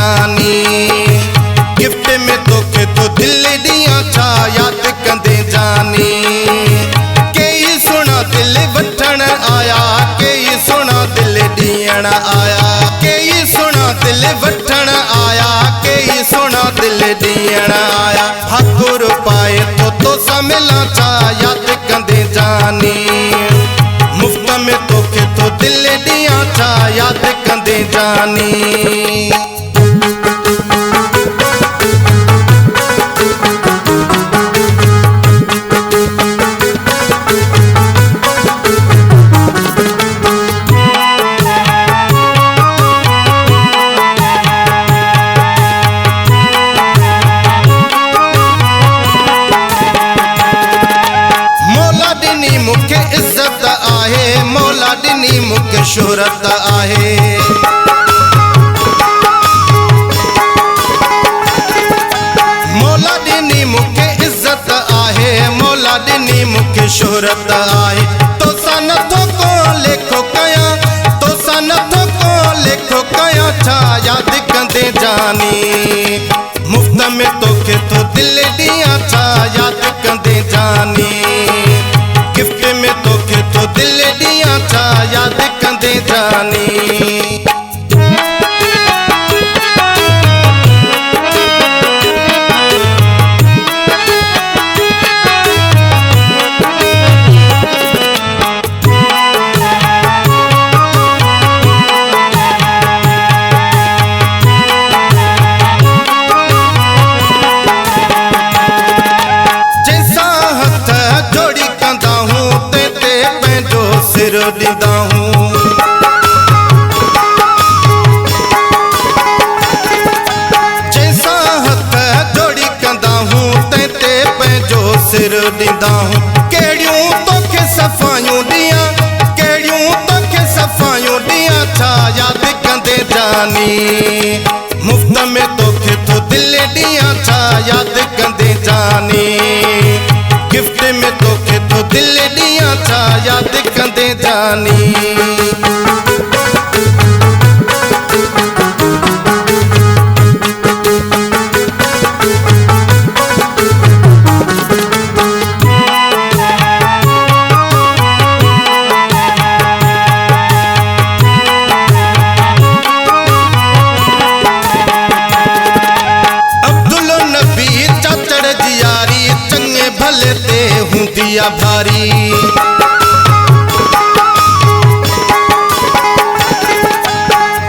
जानी। गिफ्ट में तोखे तो दिल दिया चा याद कंदे जानी। कई सोना दिल वठण आया, कई सोना दिल दियण आया, कई सोना दिल वठण आया, कई सोना दिल दियण आया। हकुर पाए तो मिला चा याद कंदे जानी। मुफ्त में तोखे तो दिल दिया चा याद कंदे जानी। मुखे इज्जत आहे, मौला दिनी मुखे शोहरत आहे। मौला दिनी मुखे इज्जत आहे, मौला दिनी मुखे शोहरत आहे। तो सन थो को लेखो कया, तो सन थो को लेखो कया छा याद कंदे जानी। मुफ्त में तोखे तो दिल दिया छा याद कंदे जानी। गिफ्ट में तोखे तो दिल दिया चा याद कंदे जानी। सिर ॾींदा हूँ, जैसा हथ जोड़ी कंदा हूँ ते पंहिंजो सिर ॾींदा हूँ। कहिड़ियूं तोखे सफ़ायूं ॾियां, कहिड़ियूं तोखे सफ़ायूं ॾियां छा याद कंदे जानी। मुफ्त में तोखे तो दिल ॾियां छा याद कंदे जानी। गिफ्ट में तोखे तो दिल दिया चा याद कंदे जानी। अब्दुल नबी चाचड़ जी यारी चंगे भले ते हुंदिया भारी।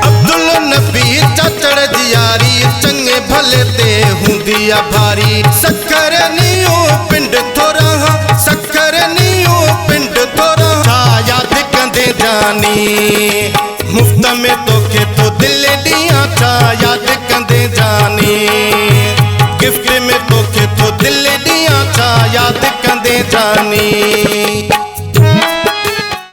अब्दुल नबी चाचड़ जी यारी चंगे भले ते हुंदिया भारी। सखर नियो पिंड थोरा, सखर नियो पिंड थोरा छा याद कंदे जानी। मुफ्त में तोखे तो दिल दिया चा याद कंदे जानी। गिफ्ट में तोखे तो दिल दिया चा याद कंदे जानी।